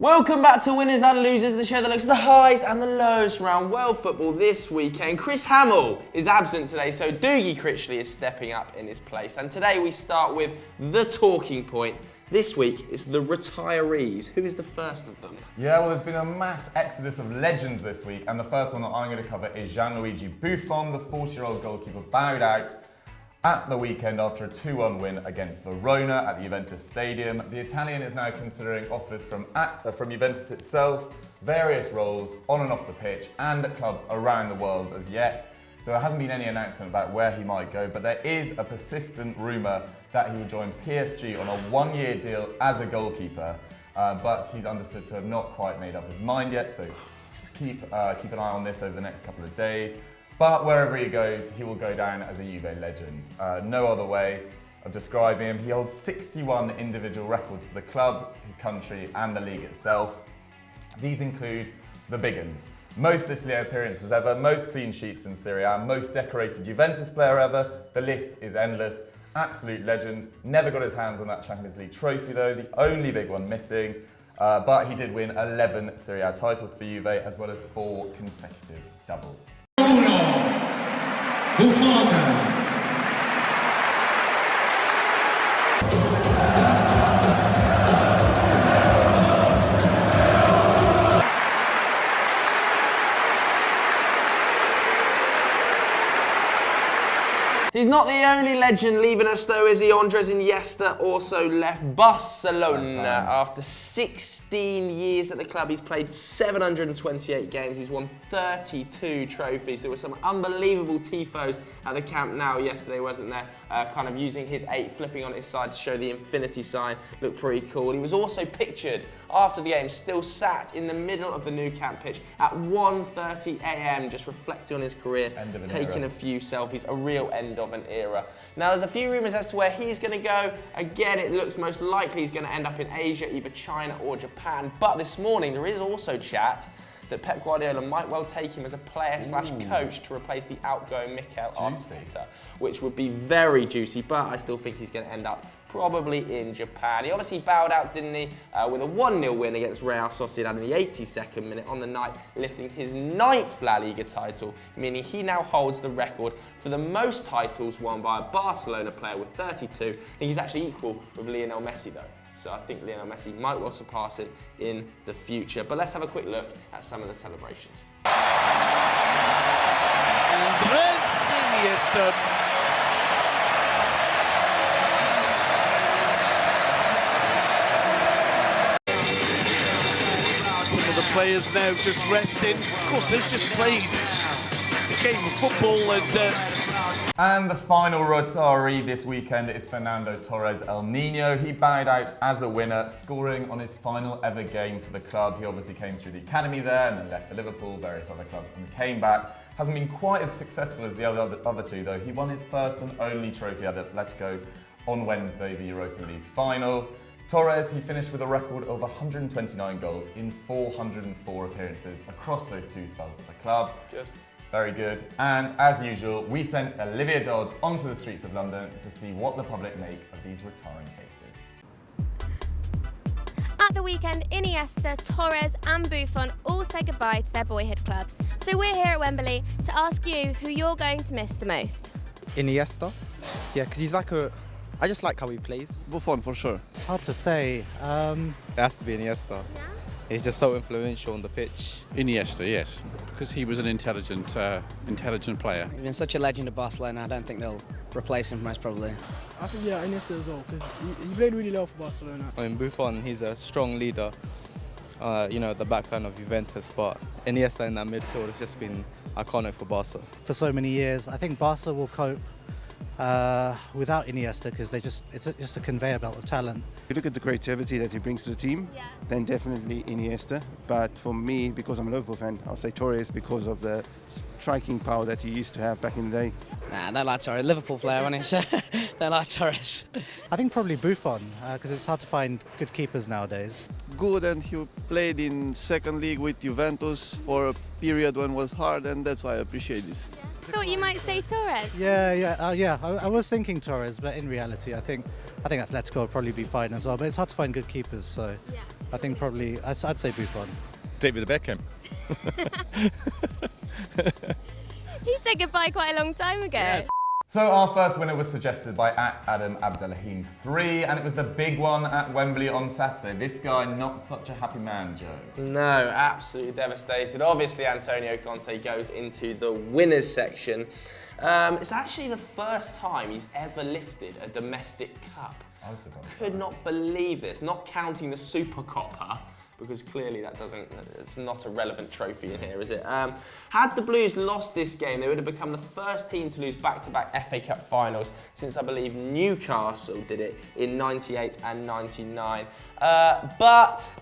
Welcome back to Winners and Losers, the show that looks at the highs and the lows around world football this weekend. Chris Hamill is absent today, so Dougie Critchley is stepping up in his place. And today we start with the talking point. This week is the retirees. Who is the first of them? Yeah, well, there's been a mass exodus of legends this week, and the first one that I'm going to cover is Gianluigi Buffon. The 40-year-old goalkeeper bowed out at the weekend after a 2-1 win against Verona at the Juventus Stadium. The Italian is now considering offers from Juventus itself, various roles on and off the pitch, and at clubs around the world as yet. So there hasn't been any announcement about where he might go, but there is a persistent rumour that he will join PSG on a 1-year deal as a goalkeeper, but he's understood to have not quite made up his mind yet, so keep an eye on this over the next couple of days. But wherever he goes, he will go down as a Juve legend. No other way of describing him. He holds 61 individual records for the club, his country, and the league itself. These include the big uns: most Italy appearances ever, most clean sheets in Serie A, most decorated Juventus player ever. The list is endless. Absolute legend. Never got his hands on that Champions League trophy though, the only big one missing. But he did win 11 Serie A titles for Juve, as well as 4 consecutive doubles. Buffon. He's not the only legend leaving us though, is he? Andres Iniesta also left Barcelona after 16 years at the club. He's played 728 games, he's won 32 trophies. There were some unbelievable tifos at the Camp Nou yesterday, wasn't there? Kind of using his 8, flipping on his side to show the infinity sign. Looked pretty cool. He was also pictured after the game, still sat in the middle of the Nou Camp pitch at 1:30 a.m, just reflecting on his career, taking a few selfies. A real end of an era. Now there's a few rumours as to where he's going to go. Again, it looks most likely he's going to end up in Asia, either China or Japan. But this morning there is also chat that Pep Guardiola might well take him as a player/coach to replace the outgoing Mikel Arteta, which would be very juicy, but I still think he's going to end up probably in Japan. He obviously bowed out, didn't he, with a 1-0 win against Real Sociedad in the 82nd minute on the night, lifting his 9th La Liga title, meaning he now holds the record for the most titles won by a Barcelona player with 32. I think he's actually equal with Lionel Messi though. So I think Lionel Messi might well surpass him in the future. But let's have a quick look at some of the celebrations. Andres Iniesta. Some of the players now just resting. Of course, they've just played a game of football And the final retiree this weekend is Fernando Torres El Nino. He bowed out as a winner, scoring on his final ever game for the club. He obviously came through the academy there and then left for Liverpool, various other clubs, and came back. Hasn't been quite as successful as the other two though. He won his first and only trophy at Atletico on Wednesday, the Europa League final. Torres, he finished with a record of 129 goals in 404 appearances across those 2 spells at the club. Good. Very good. And as usual, we sent Olivia Dodd onto the streets of London to see what the public make of these retiring faces. At the weekend, Iniesta, Torres and Buffon all said goodbye to their boyhood clubs. So we're here at Wembley to ask you who you're going to miss the most. Iniesta. Yeah, because he's like a... I just like how he plays. Buffon for sure. It's hard to say. It has to be Iniesta. Yeah? He's just so influential on the pitch. Iniesta, yes, because he was an intelligent player. He's been such a legend at Barcelona, I don't think they'll replace him most probably. I think, yeah, Iniesta as well, because he played really well for Barcelona. I mean, Buffon, he's a strong leader, the backline of Juventus, but Iniesta in that midfield has just been iconic for Barca. For so many years, I think Barca will cope without Iniesta because it's just a conveyor belt of talent. If you look at the creativity that he brings to the team, then definitely Iniesta. But for me, because I'm a Liverpool fan, I'll say Torres because of the striking power that he used to have back in the day. Nah, I don't like Torres. Liverpool player, when it's don't like Torres. I think probably Buffon because it's hard to find good keepers nowadays. Good, and he played in second league with Juventus for a period when it was hard, and that's why I appreciate this. Thought you might say Torres. Yeah. I was thinking Torres, but in reality, I think Atletico will probably be fine as well. But it's hard to find good keepers, so. Yeah. I think probably, I'd say Buffon. David Beckham. He said goodbye quite a long time ago. So our first winner was suggested by @AdamAbdelrahim3, and it was the big one at Wembley on Saturday. This guy, not such a happy man, Joe. No, absolutely devastated. Obviously, Antonio Conte goes into the winners section. It's actually the first time he's ever lifted a domestic cup. I was surprised. Could not believe this, not counting the Super Copper, because clearly it's not a relevant trophy in here, is it? Had the Blues lost this game, they would have become the first team to lose back-to-back FA Cup finals since I believe Newcastle did it in '98 and '99. But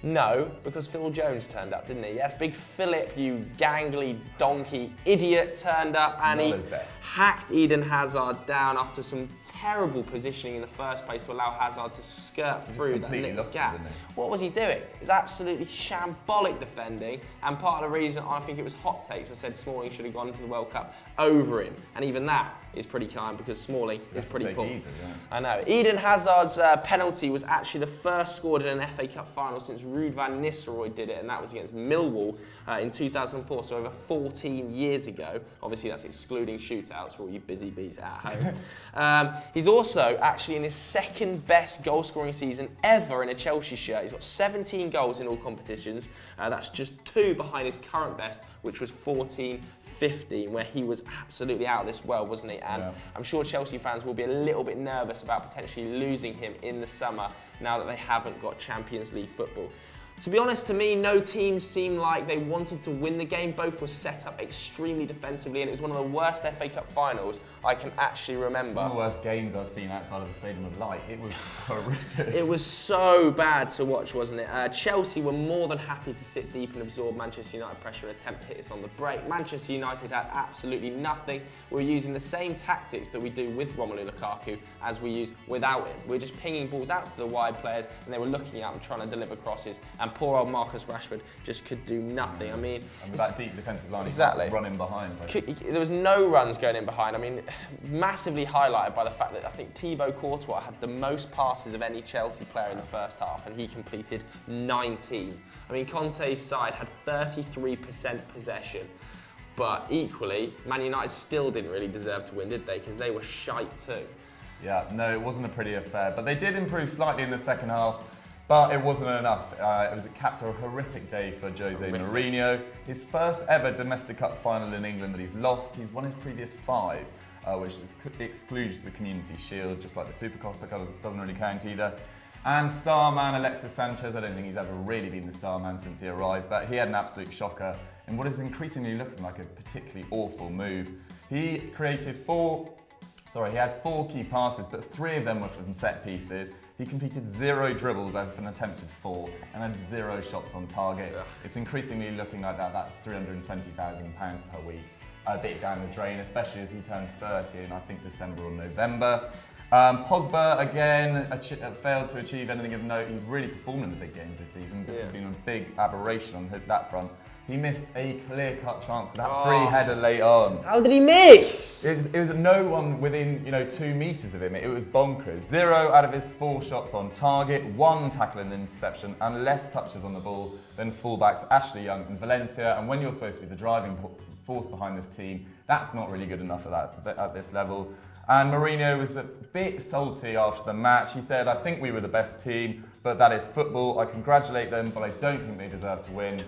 no, because Phil Jones turned up, didn't he? Yes, big Philip, you gangly donkey idiot, turned up and he hacked Eden Hazard down after some terrible positioning in the first place to allow Hazard to skirt through that little gap. What was he doing? It's absolutely shambolic defending, and part of the reason I think it was hot takes. I said Smalling should have gone into the World Cup over him, and even that is pretty kind because Smalling is pretty poor. I know. Eden Hazard's penalty was actually the first scored in an FA Cup final since Ruud van Nistelrooy did it, and that was against Millwall in 2004, so over 14 years ago. Obviously, that's excluding shootouts for all you busy bees at home. He's also actually in his second best goal-scoring season ever in a Chelsea shirt. He's got 17 goals in all competitions. That's just 2 behind his current best, which was 14-15, where he was absolutely out of this world, wasn't he? And I'm sure Chelsea fans will be a little bit nervous about potentially losing him in the summer now that they haven't got Champions League football. To be honest, to me, no team seemed like they wanted to win the game. Both were set up extremely defensively, and it was one of the worst FA Cup finals I can actually remember. It's one of the worst games I've seen outside of the Stadium of Light. It was horrific. It was so bad to watch, wasn't it? Chelsea were more than happy to sit deep and absorb Manchester United pressure and attempt to hit us on the break. Manchester United had absolutely nothing. We were using the same tactics that we do with Romelu Lukaku as we use without him. We were just pinging balls out to the wide players, and they were looking at them trying to deliver crosses, and poor old Marcus Rashford just could do nothing. I mean, and with that deep defensive line, exactly, running behind. There was no runs going in behind. I mean, massively highlighted by the fact that I think Thibaut Courtois had the most passes of any Chelsea player in the first half, and he completed 19. I mean, Conte's side had 33% possession, but equally, Man United still didn't really deserve to win, did they? Because they were shite too. Yeah, no, it wasn't a pretty affair, but they did improve slightly in the second half. But it wasn't enough. It capped a horrific day for Jose Mourinho. His first ever domestic cup final in England that he's lost. He's won his previous 5, which excludes the Community Shield, just like the Super Cup, doesn't really count either. And star man Alexis Sanchez, I don't think he's ever really been the star man since he arrived, but he had an absolute shocker in what is increasingly looking like a particularly awful move. He created he had 4 key passes, but 3 of them were from set pieces. He completed 0 dribbles out of an attempted 4 and had 0 shots on target. It's increasingly looking like that's £320,000 per week. A bit down the drain, especially as he turns 30 in, I think, December or November. Pogba, again, failed to achieve anything of note. He's really performed in the big games this season. This has been a big aberration on that front. He missed a clear-cut chance for that free header late on. How did he miss? It was no one within 2 metres of him. It was bonkers. 0 out of his 4 shots on target, 1 tackle and interception, and less touches on the ball than fullbacks Ashley Young and Valencia. And when you're supposed to be the driving force behind this team, that's not really good enough at this level. And Mourinho was a bit salty after the match. He said, "I think we were the best team, but that is football. I congratulate them, but I don't think they deserve to win."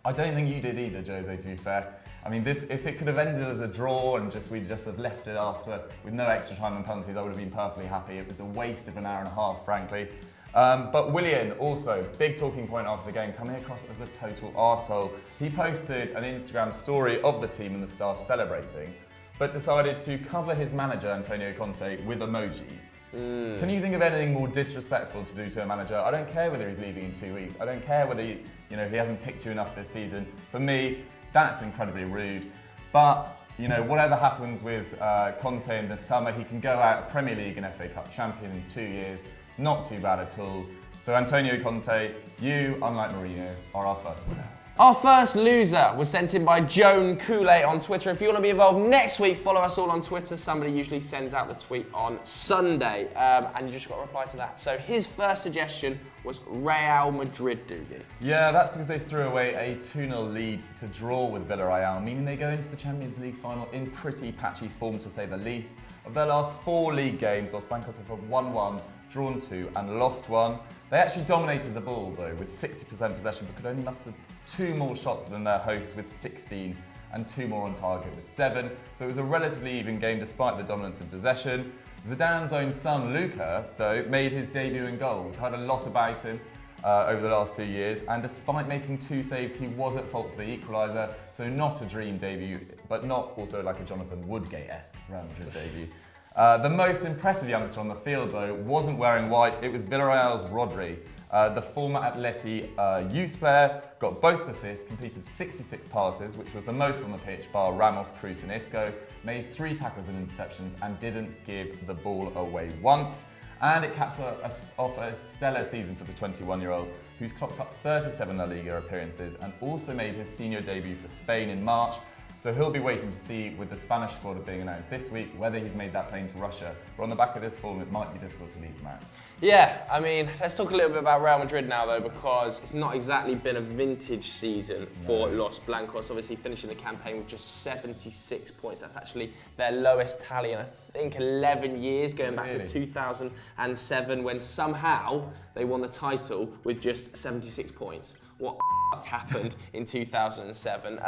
I don't think you did either, Jose, to be fair. I mean, if it could have ended as a draw and we'd just have left it after with no extra time and penalties, I would have been perfectly happy. It was a waste of an hour and a half, frankly. But Willian, also, big talking point after the game, coming across as a total arsehole. He posted an Instagram story of the team and the staff celebrating, but decided to cover his manager, Antonio Conte, with emojis. Can you think of anything more disrespectful to do to a manager? I don't care whether he's leaving in 2 weeks. I don't care whether he hasn't picked you enough this season. For me, that's incredibly rude. But whatever happens with Conte in the summer, he can go out Premier League and FA Cup champion in 2 years. Not too bad at all. So Antonio Conte, you, unlike Mourinho, are our first winner. Our first loser was sent in by Joan Coulet on Twitter. If you want to be involved next week, follow us all on Twitter. Somebody usually sends out the tweet on Sunday, and you just got to reply to that. So his first suggestion was Real Madrid, Doogie. Yeah, that's because they threw away a 2-0 lead to draw with Villarreal, meaning they go into the Champions League final in pretty patchy form, to say the least. Of their last 4 league games, Los Blancos have won 1, drawn 2, and lost 1. They actually dominated the ball, though, with 60% possession, but could only muster 2 more shots than their hosts with 16 and 2 more on target with 7. So it was a relatively even game despite the dominance in possession. Zidane's own son, Luka, though, made his debut in goal. We've heard a lot about him over the last few years, and despite making 2 saves, he was at fault for the equaliser, so not a dream debut, but not also like a Jonathan Woodgate-esque Real Madrid debut. The most impressive youngster on the field, though, wasn't wearing white. It was Villarreal's Rodri. The former Atleti youth player got both assists, completed 66 passes, which was the most on the pitch, bar Ramos, Cruz and Isco, made 3 tackles and interceptions, and didn't give the ball away once. And it caps off a stellar season for the 21-year-old, who's clocked up 37 La Liga appearances and also made his senior debut for Spain in March. So he'll be waiting to see, with the Spanish squad being announced this week, whether he's made that plane to Russia. But on the back of this form, it might be difficult to leave him out. Yeah, I mean, let's talk a little bit about Real Madrid now, though, because it's not exactly been a vintage season for Los Blancos. Obviously, finishing the campaign with just 76 points. That's actually their lowest tally in, I think, 11 years, going back to 2007, when somehow they won the title with just 76 points. What happened in 2007?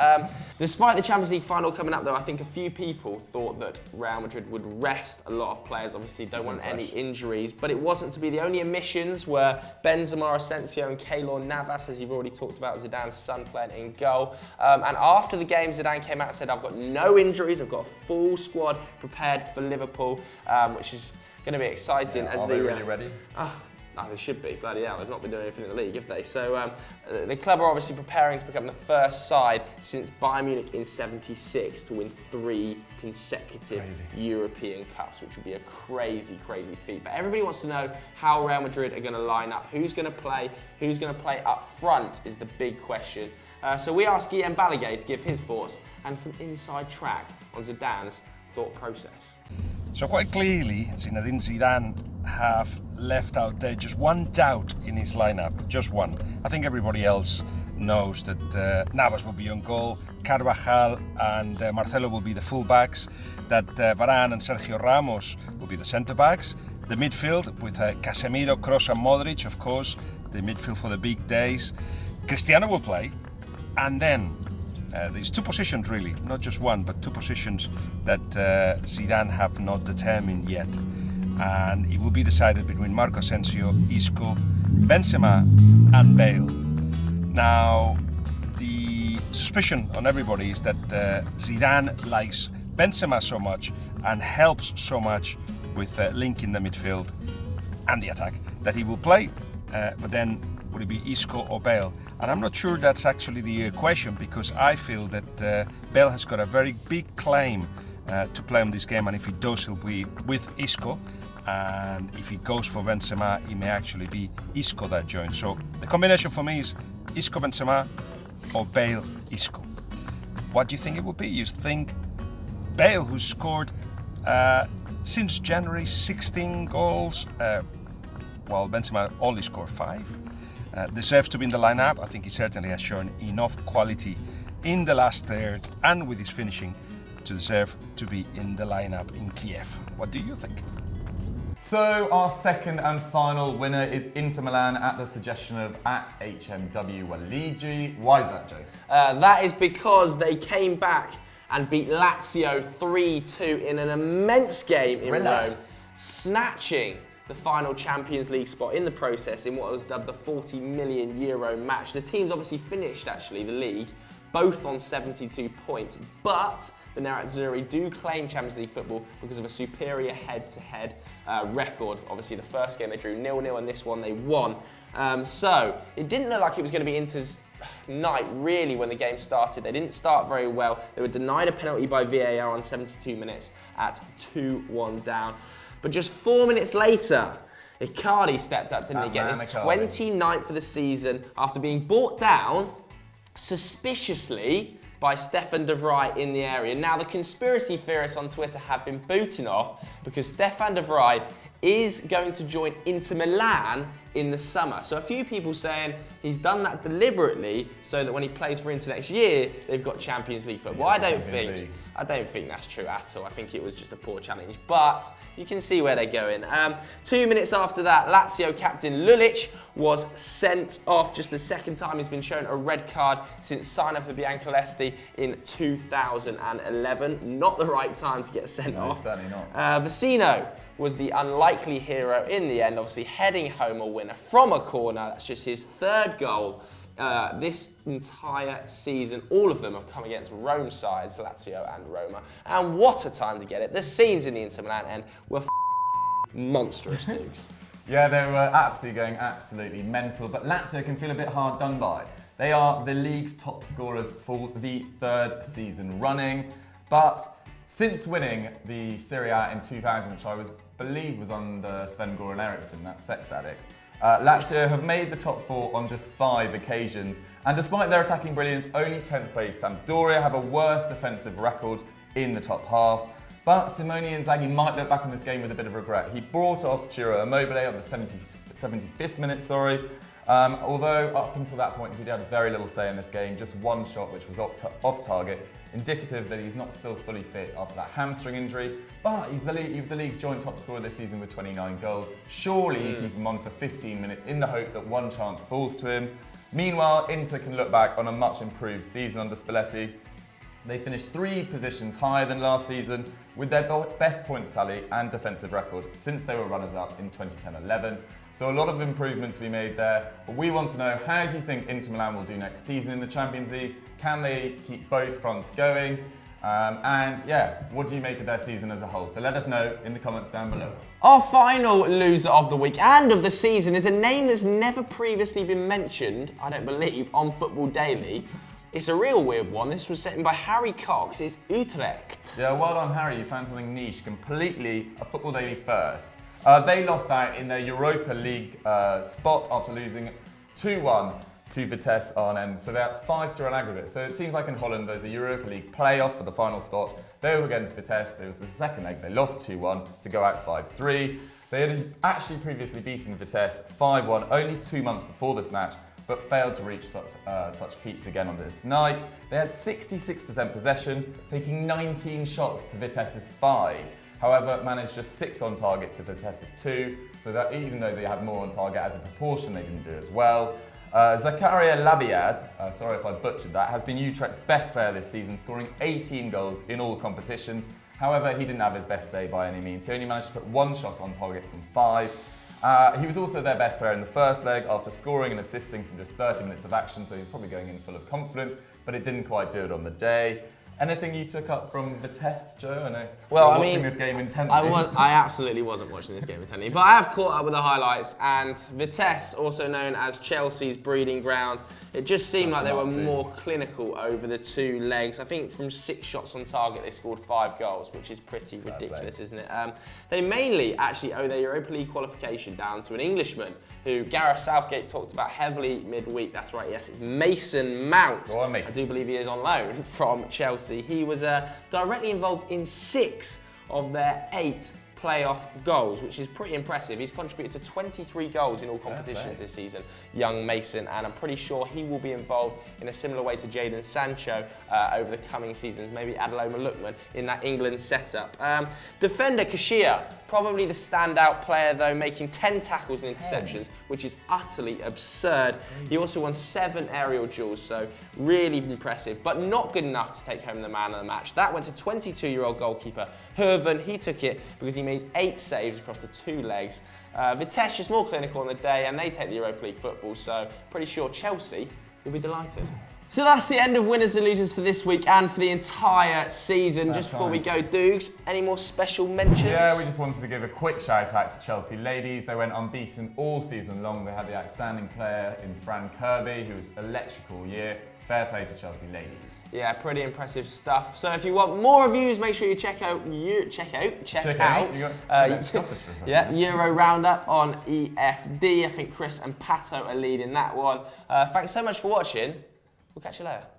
Despite the Champions League final coming up, though, I think a few people thought that Real Madrid would rest a lot of players. Obviously, don't want any injuries, but it wasn't to be. The only omissions were Benzema, Asensio and Keylor Navas, as you've already talked about, Zidane's son playing in goal. And after the game, Zidane came out and said, I've got no injuries, I've got a full squad prepared for Liverpool, which is going to be exciting. Are they really ready? No, they should be. Bloody hell, they've not been doing anything in the league, have they? So the club are obviously preparing to become the first side since Bayern Munich in '76 to win 3 consecutive European Cups, which would be a crazy, crazy feat. But everybody wants to know how Real Madrid are going to line up. Who's going to play up front is the big question. So we asked Guillem Balaguer to give his thoughts and some inside track on Zidane's thought process. So quite clearly, Zinedine Zidane have left out there just one doubt in his lineup, just one. I think everybody else knows that Navas will be on goal, Carvajal and Marcelo will be the full-backs, that Varane and Sergio Ramos will be the centre-backs, the midfield with Casemiro, Kroos and Modric, of course, the midfield for the big days. Cristiano will play, and then there's 2 positions really, not just one, but 2 positions that Zidane have not determined yet. And it will be decided between Marco Asensio, Isco, Benzema and Bale. Now, the suspicion on everybody is that Zidane likes Benzema so much and helps so much with linking the midfield and the attack that he will play, but then would it be Isco or Bale? And I'm not sure that's actually the question, because I feel that Bale has got a very big claim to play on this game, and if he does, he'll be with Isco, and if he goes for Benzema, it may actually be Isco that joins. So the combination for me is Isco Benzema or Bale Isco. What do you think it would be? You think Bale, who scored since January 16 goals, while Benzema only scored 5, deserves to be in the lineup. I think he certainly has shown enough quality in the last third and with his finishing to deserve to be in the lineup in Kiev. What do you think? So our second and final winner is Inter Milan at the suggestion of @HMW Waligi. Why is that, Joe? That is because they came back and beat Lazio 3-2 in an immense game in Rome, snatching the final Champions League spot in the process in what was dubbed the €40 million match. The teams obviously finished, actually, the league, both on 72 points, but the Nerazzurri do claim Champions League football because of a superior head-to-head record. Obviously, the first game they drew 0-0 and this one they won. So it didn't look like it was going to be Inter's night, really, when the game started. They didn't start very well. They were denied a penalty by VAR on 72 minutes at 2-1 down. But just 4 minutes later, Icardi stepped up, didn't he? Get his 29th for the season after being brought down suspiciously by Stefan de Vrij in the area. Now, the conspiracy theorists on Twitter have been booting off because Stefan de Vrij is going to join Inter Milan in the summer. So a few people saying he's done that deliberately so that when he plays for Inter next year, they've got Champions League football. I don't think that's true at all. I think it was just a poor challenge, but you can see where they're going. 2 minutes after that, Lazio captain Lulic was sent off. Just the second time he's been shown a red card since signing for Biancolesti in 2011. Not the right time to get sent off. Certainly not. Vecino was the unlikely hero in the end, obviously heading home a winner from a corner. That's just his third goal this entire season. All of them have come against Rome sides, Lazio and Roma. And what a time to get it. The scenes in the Inter Milan end were monstrous, Dukes. Yeah, they were absolutely mental, but Lazio can feel a bit hard done by. They are the league's top scorers for the third season running, but since winning the Serie A in 2000, which I believe was under Sven-Göran Eriksson, that sex addict, Lazio have made the top 4 on just 5 occasions, and despite their attacking brilliance, only 10th place Sampdoria have a worse defensive record in the top half. But Simone Inzaghi might look back on this game with a bit of regret. He brought off Ciro Immobile on the 75th minute, although up until that point he'd had very little say in this game, just one shot which was off target, indicative that he's not still fully fit after that hamstring injury, but he's the league's joint top scorer this season with 29 goals. Surely you keep him on for 15 minutes in the hope that one chance falls to him. Meanwhile, Inter can look back on a much improved season under Spalletti. They finished 3 positions higher than last season with their best points tally and defensive record since they were runners-up in 2010-11. So a lot of improvement to be made there. But we want to know, how do you think Inter Milan will do next season in the Champions League? Can they keep both fronts going? What do you make of their season as a whole? So let us know in the comments down below. Our final loser of the week and of the season is a name that's never previously been mentioned, I don't believe, on Football Daily. It's a real weird one. This was sent in by Harry Cox. It's Utrecht. Yeah, well done, Harry. You found something niche, completely a Football Daily first. They lost out in their Europa League spot after losing 2-1 to Vitesse Arnhem. So that's 5-3 on aggregate. So it seems like in Holland there's a Europa League playoff for the final spot. They were against Vitesse. There was the second leg. They lost 2-1 to go out 5-3. They had actually previously beaten Vitesse 5-1 only 2 months before this match, but failed to reach such feats again on this night. They had 66% possession, taking 19 shots to Vitesse's 5. However, managed just 6 on target to Vitesse's 2, so that even though they had more on target as a proportion, they didn't do as well. Zakaria Labiad, sorry if I butchered that, has been Utrecht's best player this season, scoring 18 goals in all competitions. However, he didn't have his best day by any means. He only managed to put 1 shot on target from 5. He was also their best player in the first leg after scoring and assisting from just 30 minutes of action, so he's probably going in full of confidence, but it didn't quite do it on the day. Anything you took up from Vitesse, Joe? I know watching this game intently. I absolutely wasn't watching this game intently, but I have caught up with the highlights, and Vitesse, also known as Chelsea's breeding ground, it just seemed like they were more clinical over the 2 legs. I think from 6 shots on target, they scored 5 goals, which is pretty ridiculous, isn't it? They mainly actually owe their Europa League qualification down to an Englishman who Gareth Southgate talked about heavily midweek. That's right, yes, it's Mason Mount. Go on, Mason. I do believe he is on loan from Chelsea. He was directly involved in 6 of their 8 playoff goals, which is pretty impressive. He's contributed to 23 goals in all competitions this season, young Mason, and I'm pretty sure he will be involved in a similar way to Jadon Sancho over the coming seasons, maybe Adeloma Lookman in that England setup. Defender Kashia, probably the standout player though, making 10 tackles and interceptions, which is utterly absurd. He also won 7 aerial duels, so really impressive, but not good enough to take home the man of the match. That went to 22-year-old goalkeeper Herven. He took it because he made 8 saves across the 2 legs. Vitesse is more clinical on the day, and they take the Europa League football, so pretty sure Chelsea will be delighted. So that's the end of winners and losers for this week and for the entire season. Just before we go, Dukes, any more special mentions? Yeah, we just wanted to give a quick shout out to Chelsea ladies. They went unbeaten all season long. They had the outstanding player in Fran Kirby, who was electrical all year. Fair play to Chelsea ladies. Yeah, pretty impressive stuff. So if you want more reviews, make sure you check out Euro Roundup on EFD. I think Chris and Pato are leading that one. Thanks so much for watching. We'll catch you later.